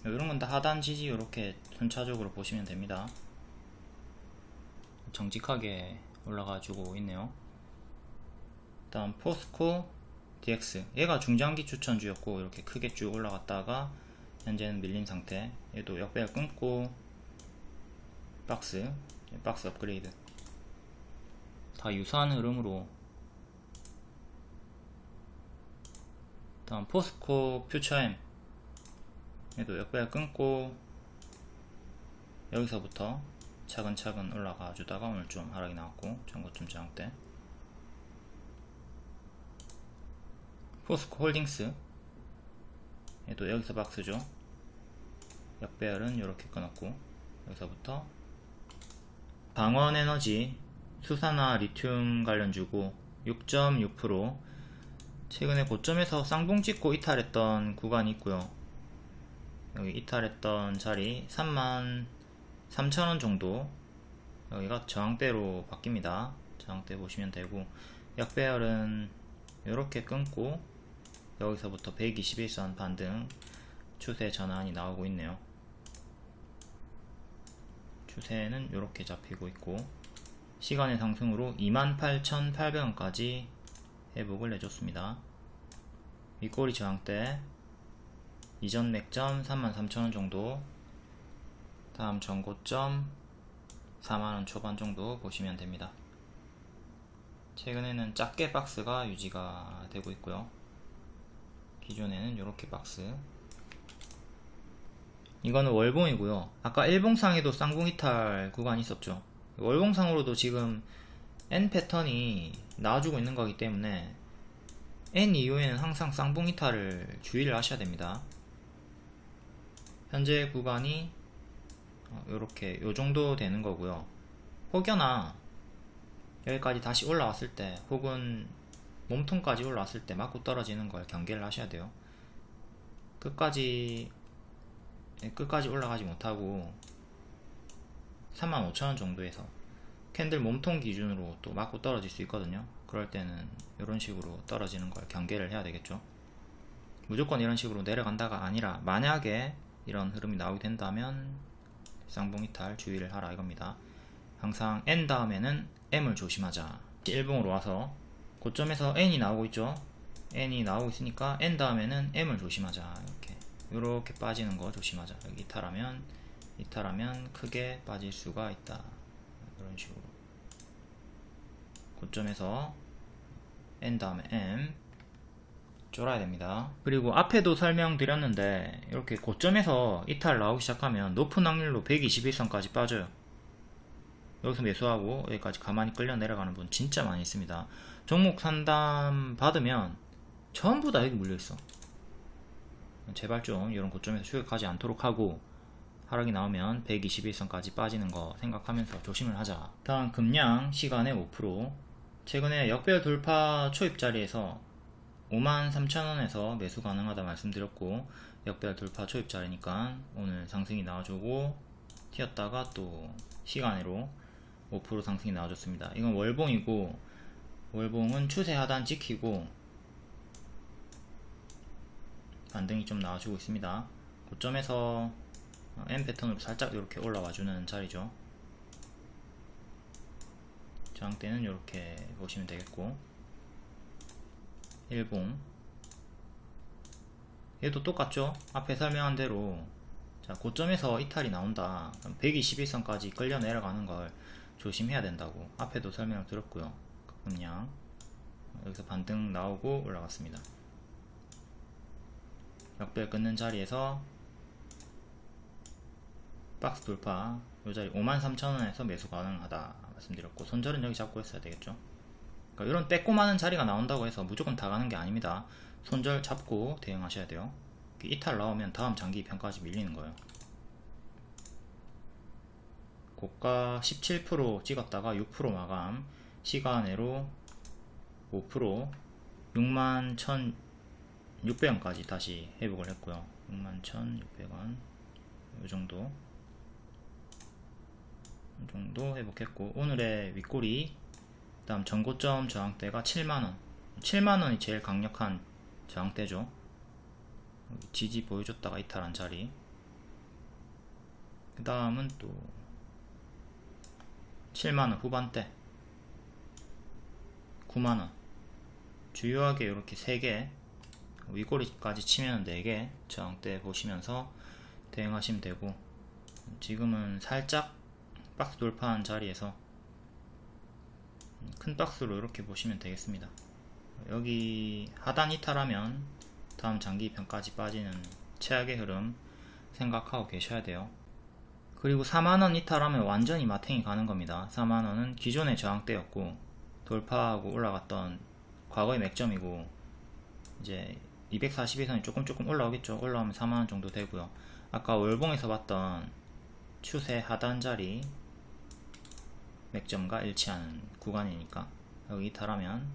[SPEAKER 1] 이런 건 다 하단 지지 이렇게 순차적으로 보시면 됩니다. 정직하게 올라가지고 있네요. 다음 포스코 DX, 얘가 중장기 추천주였고 이렇게 크게 쭉 올라갔다가 현재는 밀린 상태. 얘도 역배열 끊고 박스 업그레이드, 다 유사한 흐름으로. 다음 포스코 퓨처엠, 얘도 역배열 끊고 여기서부터 차근차근 올라가 주다가 오늘 좀 하락이 나왔고 전고점 저항대. 포스코 홀딩스 또 여기서 박스죠. 역배열은 이렇게 끊었고, 여기서부터 방원에너지 수산화 리튬 관련주고 6.6%, 최근에 고점에서 쌍봉 찍고 이탈했던 구간이 있고요. 여기 이탈했던 자리 33,000원 정도, 여기가 저항대로 바뀝니다. 저항대 보시면 되고, 역배열은 이렇게 끊고 여기서부터 121선 반등 추세 전환이 나오고 있네요. 추세는 이렇게 잡히고 있고, 시간의 상승으로 28,800원까지 회복을 해줬습니다. 윗꼬리 저항대 이전 맥점 33,000원 정도, 다음 전고점 4만원 초반 정도 보시면 됩니다. 최근에는 작게 박스가 유지가 되고 있고요. 기존에는 이렇게 박스, 이거는 월봉이고요. 아까 일봉상에도 쌍봉 이탈 구간이 있었죠. 월봉상으로도 지금 N 패턴이 나와주고 있는 거기 때문에 N 이후에는 항상 쌍봉 이탈을 주의를 하셔야 됩니다. 현재 구간이 요렇게 요정도 되는 거고요. 혹여나 여기까지 다시 올라왔을 때, 혹은 몸통까지 올라왔을 때 맞고 떨어지는 걸 경계를 하셔야 돼요. 끝까지 올라가지 못하고 35,000원 정도에서 캔들 몸통 기준으로 또 맞고 떨어질 수 있거든요. 그럴 때는 이런 식으로 떨어지는 걸 경계를 해야 되겠죠. 무조건 이런 식으로 내려간다가 아니라, 만약에 이런 흐름이 나오게 된다면 쌍봉 이탈 주의를 하라 이겁니다. 항상 N 다음에는 M을 조심하자. 일봉으로 와서 고점에서 N이 나오고 있죠. N이 나오고 있으니까 N 다음에는 M을 조심하자. 이렇게 빠지는 거 조심하자. 여기 이탈하면 크게 빠질 수가 있다. 이런 식으로 고점에서 N 다음에 M 쫄아야 됩니다. 그리고 앞에도 설명드렸는데, 이렇게 고점에서 이탈 나오기 시작하면 높은 확률로 121선까지 빠져요. 여기서 매수하고 여기까지 가만히 끌려 내려가는 분 진짜 많이 있습니다. 종목 상담 받으면 전부 다 여기 물려있어. 제발 좀 이런 고점에서 추격하지 않도록 하고, 하락이 나오면 121선까지 빠지는 거 생각하면서 조심을 하자. 다음 금량 시간의 5%, 최근에 역배열 돌파 초입 자리에서 53,000원에서 매수 가능하다 말씀드렸고, 역배열 돌파 초입 자리니까 오늘 상승이 나와주고, 튀었다가 또 시간으로 5% 상승이 나와줬습니다. 이건 월봉이고, 월봉은 추세 하단 지키고 반등이 좀 나와주고 있습니다. 고점에서 M 패턴으로 살짝 이렇게 올라와주는 자리죠. 저항대는 이렇게 보시면 되겠고, 일봉 얘도 똑같죠. 앞에 설명한 대로, 자, 고점에서 이탈이 나온다. 121선까지 끌려 내려가는 걸 조심해야 된다고 앞에도 설명을 드렸고요. 그냥 여기서 반등 나오고 올라갔습니다. 역배열 끊는 자리에서 박스 돌파, 요 자리 53,000원에서 매수 가능하다 말씀드렸고, 손절은 여기 잡고 했어야 되겠죠. 그러니까 이런 빼꼼하는 자리가 나온다고 해서 무조건 다 가는 게 아닙니다. 손절 잡고 대응하셔야 돼요. 이탈 나오면 다음 장기 편까지 밀리는 거예요. 고가 17% 찍었다가 6% 마감, 시간으로 5% 61,600원까지 다시 회복을 했고요. 61,600원 요정도 회복했고, 오늘의 윗꼬리, 그 다음 전고점 저항대가 7만원 7만원이 제일 강력한 저항대죠. 지지 보여줬다가 이탈한 자리, 그 다음은 또 7만원 후반대 9만원, 주요하게 이렇게 3개, 윗꼬리까지 치면 4개 저항대 보시면서 대응하시면 되고, 지금은 살짝 박스 돌파한 자리에서 큰 박스로 이렇게 보시면 되겠습니다. 여기 하단 이탈하면 다음 장기편까지 빠지는 최악의 흐름 생각하고 계셔야 돼요. 그리고 4만원 이탈하면 완전히 마탱이 가는 겁니다. 4만원은 기존의 저항대였고 돌파하고 올라갔던 과거의 맥점이고, 이제 242선이 조금 올라오겠죠. 올라오면 4만원 정도 되고요. 아까 월봉에서 봤던 추세 하단 자리 맥점과 일치하는 구간이니까 여기 이탈하면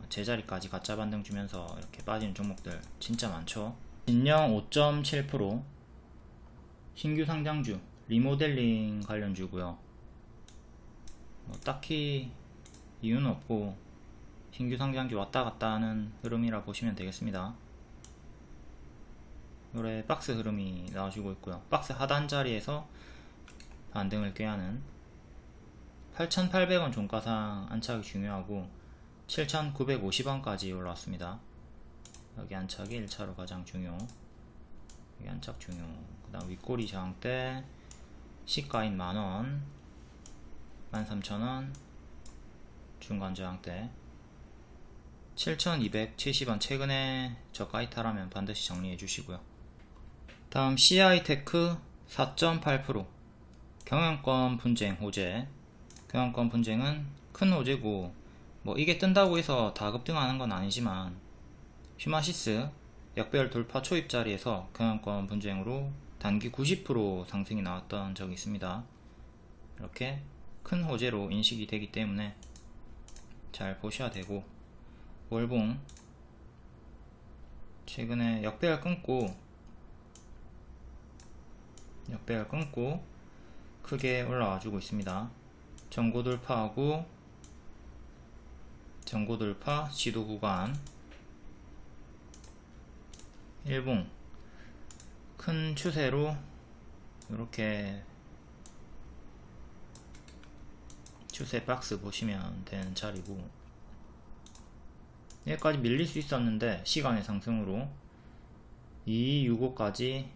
[SPEAKER 1] 제자리까지 가짜 반등 주면서 이렇게 빠지는 종목들 진짜 많죠. 진영 5.7%, 신규 상장주 리모델링 관련주고요. 딱히 이유는 없고 신규 상장주 왔다 갔다 하는 흐름이라 보시면 되겠습니다. 요래 박스 흐름이 나와주고 있고요. 박스 하단 자리에서 반등을 꾀하는 8,800원 종가상 안착이 중요하고 7,950원까지 올라왔습니다. 여기 안착이 1차로 가장 중요. 여기 안착 중요. 그 다음 윗꼬리 저항대 시가인 만원, 13,000원, 중간 저항대 7,270원 최근에 저가 이탈하면 반드시 정리해 주시고요. 다음 CI테크 4.8%, 경영권 분쟁 호재. 경영권 분쟁은 큰 호재고 이게 뜬다고 해서 다 급등하는 건 아니지만 휴마시스 역배열 돌파 초입 자리에서 경영권 분쟁으로 단기 90% 상승이 나왔던 적이 있습니다. 이렇게 큰 호재로 인식이 되기 때문에 잘 보셔야 되고, 월봉 최근에 역배열 끊고 크게 올라와 주고 있습니다. 전고 돌파하고 전고 돌파 지도 구간, 일봉 큰 추세로 이렇게 추세 박스 보시면 되는 자리고, 여기까지 밀릴 수 있었는데 시간의 상승으로 2265까지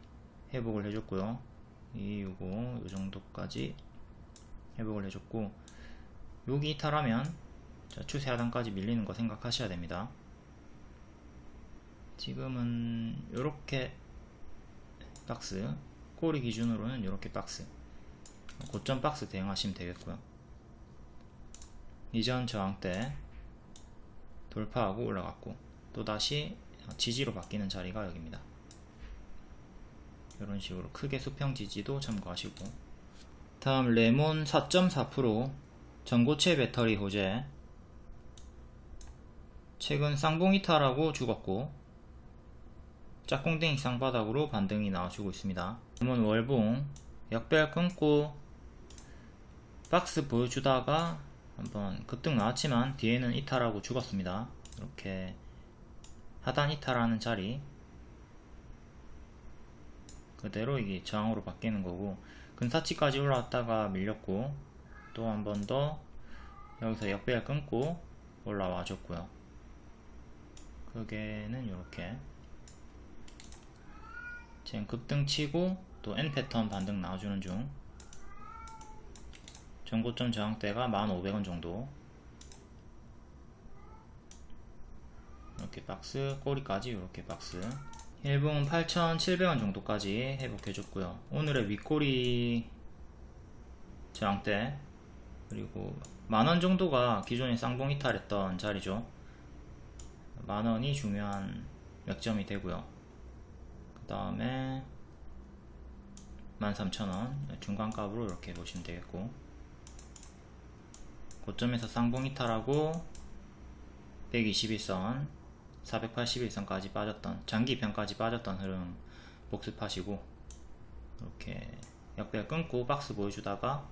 [SPEAKER 1] 회복을 해줬고요. 2265 요정도까지 회복을 해줬고, 여기 이탈하면 추세 하단까지 밀리는 거 생각하셔야 됩니다. 지금은 요렇게 박스, 꼬리 기준으로는 요렇게 박스, 고점 박스 대응하시면 되겠고요. 이전 저항대 돌파하고 올라갔고 또다시 지지로 바뀌는 자리가 여기입니다. 이런 식으로 크게 수평 지지도 참고하시고, 다음 레몬 4.4%, 전고체 배터리 호재. 최근 쌍봉 이탈하고 죽었고 짝꿍댕이 쌍바닥으로 반등이 나와주고 있습니다. 레몬 월봉 역배열 끊고 박스 보여주다가 한번 급등 나왔지만 뒤에는 이탈하고 죽었습니다. 이렇게 하단 이탈하는 자리 그대로 이게 저항으로 바뀌는 거고, 근사치까지 올라왔다가 밀렸고 또 한 번 더 여기서 역배열 끊고 올라와 줬고요. 크게는 이렇게 지금 급등 치고 또 N 패턴 반등 나와주는 중. 전고점 저항대가 1,500원 정도. 이렇게 박스, 꼬리까지 이렇게 박스. 일봉은 8,700원 정도까지 회복해줬고요. 오늘의 윗꼬리 저항대, 그리고 만원 정도가 기존에 쌍봉 이탈했던 자리죠. 만원이 중요한 맥점이 되고요. 그 다음에 13,000원 중간값으로 이렇게 보시면 되겠고, 고점에서 쌍봉 이탈하고 121선 481선까지 빠졌던, 장기편까지 빠졌던 흐름 복습하시고, 이렇게 역배열 끊고 박스 보여주다가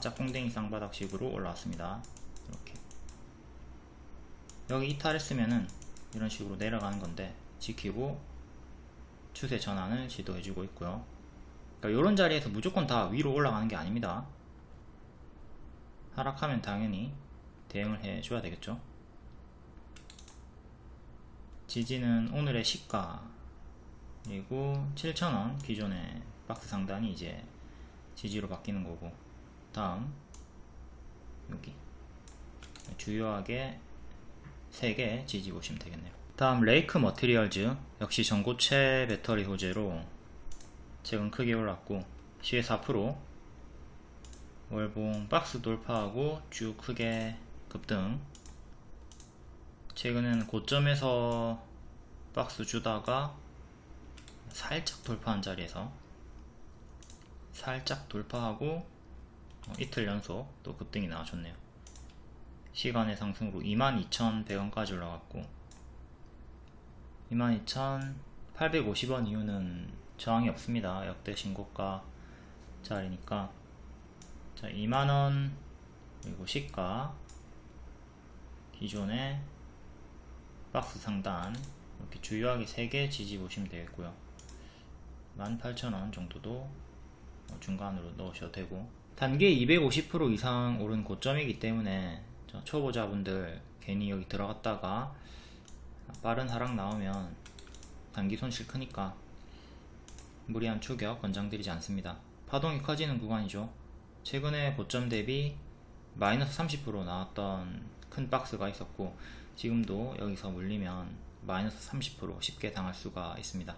[SPEAKER 1] 짝꿍댕이 쌍바닥식으로 올라왔습니다. 이렇게 여기 이탈했으면은 이런 식으로 내려가는 건데 지키고 추세 전환을 지도해주고 있고요. 그러니까 이런 자리에서 무조건 다 위로 올라가는 게 아닙니다. 하락하면 당연히 대응을 해줘야 되겠죠. 지지는 오늘의 시가 그리고 7,000원 기존의 박스 상단이 이제 지지로 바뀌는 거고, 다음 여기 주요하게 3개 지지 보시면 되겠네요. 다음 레이크 머티리얼즈 역시 전고체 배터리 호재로 최근 크게 올랐고 시에 4%, 월봉 박스 돌파하고 쭉 크게 급등, 최근에는 고점에서 박스 주다가 살짝 돌파한 자리에서 살짝 돌파하고 이틀 연속 또 급등이 나와줬네요. 시간의 상승으로 22,100원까지 올라갔고 22,850원 이후는 저항이 없습니다. 역대 신고가 자리니까. 자, 2만원 그리고 시가 기존의 박스 상단 이렇게 주요하게 3개 지지 보시면 되겠고요. 18,000원 정도도 중간으로 넣으셔도 되고, 단계 250% 이상 오른 고점이기 때문에 초보자분들 괜히 여기 들어갔다가 빠른 하락 나오면 단기 손실 크니까 무리한 추격 권장드리지 않습니다. 파동이 커지는 구간이죠. 최근에 고점 대비 마이너스 30% 나왔던 큰 박스가 있었고, 지금도 여기서 물리면 마이너스 30% 쉽게 당할 수가 있습니다.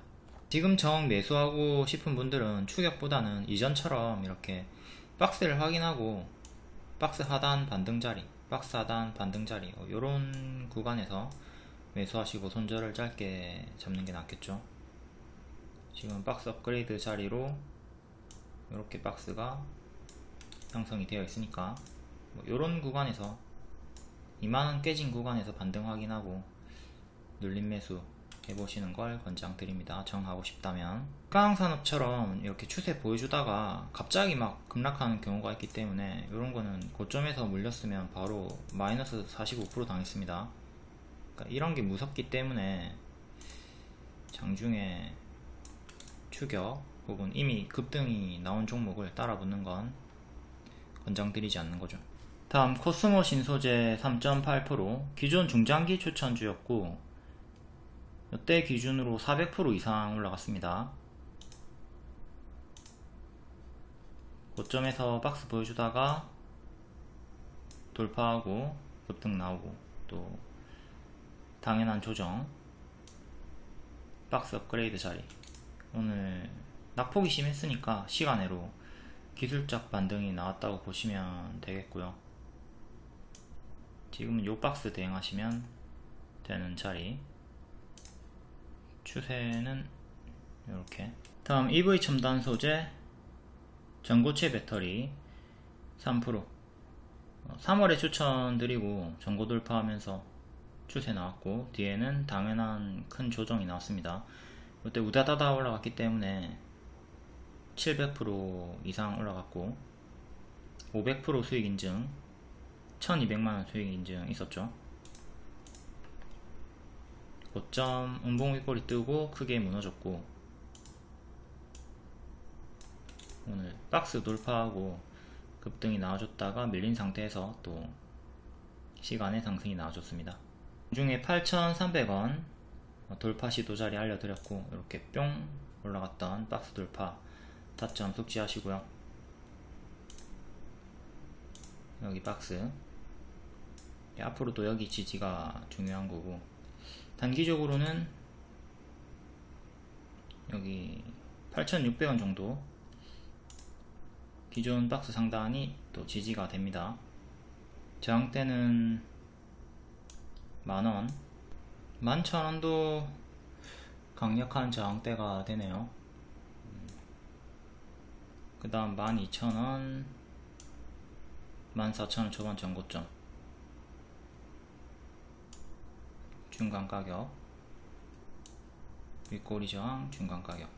[SPEAKER 1] 지금 정 매수하고 싶은 분들은 추격보다는 이전처럼 이렇게 박스를 확인하고 박스 하단 반등자리, 박스 하단 반등자리 이런 구간에서 매수하시고 손절을 짧게 잡는 게 낫겠죠. 지금 박스 업그레이드 자리로 이렇게 박스가 형성이 되어 있으니까 이런 구간에서 2만원 깨진 구간에서 반등 확인하고 눌림 매수 해보시는 걸 권장드립니다. 정하고 싶다면. 가항산업처럼 이렇게 추세 보여주다가 갑자기 막 급락하는 경우가 있기 때문에 이런 거는 고점에서 물렸으면 바로 마이너스 45% 당했습니다. 그러니까 이런 게 무섭기 때문에 장중에 추격 혹은 이미 급등이 나온 종목을 따라 붙는 건 권장드리지 않는 거죠. 다음 코스모 신소재 3.8%, 기존 중장기 추천주였고 이때 기준으로 400% 이상 올라갔습니다. 고점에서 박스 보여주다가 돌파하고 급등 나오고 또 당연한 조정, 박스 업그레이드 자리. 오늘 낙폭이 심했으니까 시간외로 기술적 반등이 나왔다고 보시면 되겠고요. 지금은 요 박스 대응하시면 되는 자리. 추세는 이렇게. 다음 EV 첨단 소재 전고체 배터리 3%. 3월에 추천드리고 전고 돌파하면서 추세 나왔고, 뒤에는 당연한 큰 조정이 나왔습니다. 이때 우다다다 올라갔기 때문에 700% 이상 올라갔고 500% 수익 인증, 1200만원 수익 인증 있었죠. 고점 음봉 윗골이 뜨고 크게 무너졌고, 오늘 박스 돌파하고 급등이 나와줬다가 밀린 상태에서 또 시간의 상승이 나와줬습니다. 중에 8,300원 돌파 시도 자리 알려드렸고, 이렇게 뿅 올라갔던 박스 돌파 타점 숙지하시고요. 여기 박스, 앞으로도 여기 지지가 중요한 거고, 단기적으로는 여기 8,600원 정도 기존 박스 상단이 또 지지가 됩니다. 저항대는 만원, 11,000원도 강력한 저항대가 되네요. 그 다음 12,000원, 14,000원 초반 전고점, 중간 가격, 윗꼬리 저항, 중간 가격.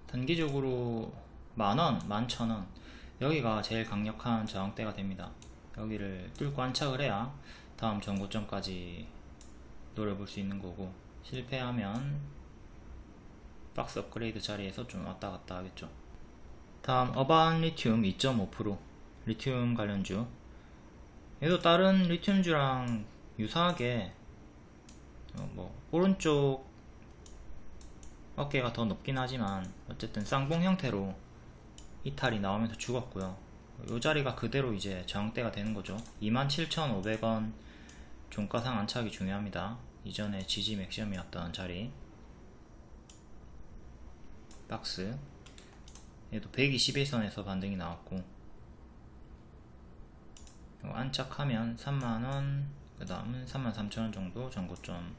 [SPEAKER 1] 단기적으로 만원, 11,000원 여기가 제일 강력한 저항대가 됩니다. 여기를 뚫고 안착을 해야 다음 전고점까지 노려볼 수 있는 거고, 실패하면 박스 업그레이드 자리에서 좀 왔다갔다 하겠죠. 다음 어반 리튬 2.5%, 리튬 관련주. 얘도 다른 리튬주랑 유사하게 오른쪽 어깨가 더 높긴 하지만 어쨌든 쌍봉 형태로 이탈이 나오면서 죽었고요. 이 자리가 그대로 이제 저항대가 되는 거죠. 27,500원 종가상 안착이 중요합니다. 이전에 지지 맥시멈이었던 자리. 박스, 얘도 121선에서 반등이 나왔고, 안착하면 3만원, 그 그 다음은 33,000원 정도 전고점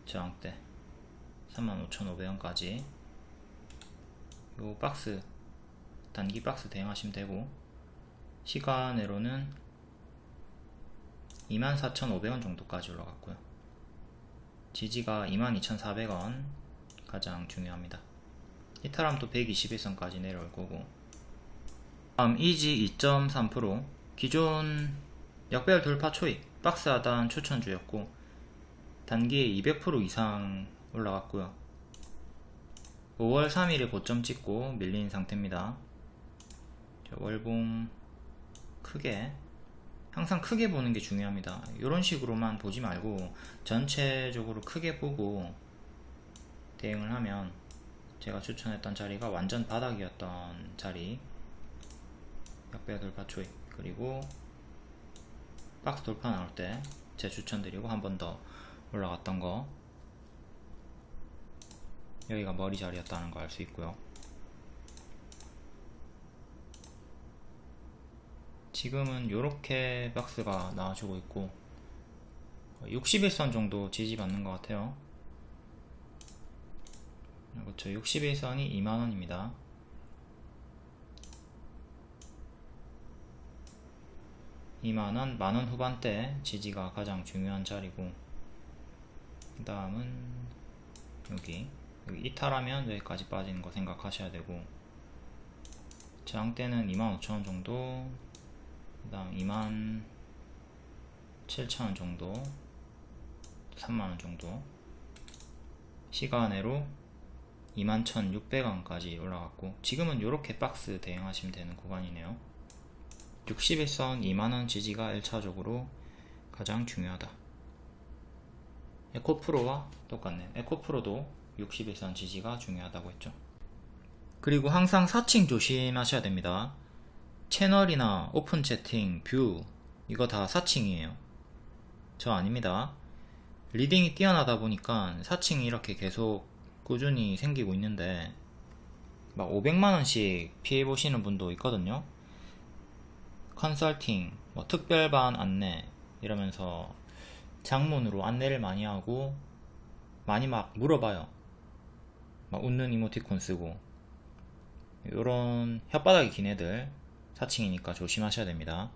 [SPEAKER 1] 저항대 35,500원까지 요 박스 단기 박스 대응하시면 되고, 시간으로는 24,500원 정도까지 올라갔고요. 지지가 22,400원 가장 중요합니다. 이탈하면 또 121선까지 내려올 거고, 다음 이지 2.3%, 기존 역배열 돌파 초입 박스 하단 추천주였고 단기에 200% 이상 올라갔고요. 5월 3일에 고점 찍고 밀린 상태입니다. 월봉 크게, 항상 크게 보는 게 중요합니다. 이런 식으로만 보지 말고 전체적으로 크게 보고 대응을 하면, 제가 추천했던 자리가 완전 바닥이었던 자리, 역배열 돌파 초입, 그리고 박스 돌파 나올 때 재추천드리고 한 번 더 올라갔던 거, 여기가 머리 자리였다는 거 알 수 있고요. 지금은 요렇게 박스가 나와주고 있고 61선 정도 지지받는 것 같아요. 그렇죠. 61선이 2만원입니다. 2만원, 만원 후반대 지지가 가장 중요한 자리고, 그 다음은 여기 이탈하면 여기까지 빠지는 거 생각하셔야 되고, 저항대는 25,000원 정도, 그 다음 27,000원 정도, 3만원 정도, 시간으로 21,600원까지 올라갔고, 지금은 이렇게 박스 대응하시면 되는 구간이네요. 61선 2만원 지지가 1차적으로 가장 중요하다. 에코프로와 똑같네. 에코프로도 61선 지지가 중요하다고 했죠. 그리고 항상 사칭 조심하셔야 됩니다. 채널이나 오픈 채팅, 뷰 이거 다 사칭이에요. 저 아닙니다. 리딩이 뛰어나다 보니까 사칭이 이렇게 계속 꾸준히 생기고 있는데 막 500만원씩 피해보시는 분도 있거든요. 컨설팅, 뭐 특별반 안내 이러면서 장문으로 안내를 많이 하고 많이 막 물어봐요. 막 웃는 이모티콘 쓰고, 요런 혓바닥이 긴 애들 사칭이니까 조심하셔야 됩니다.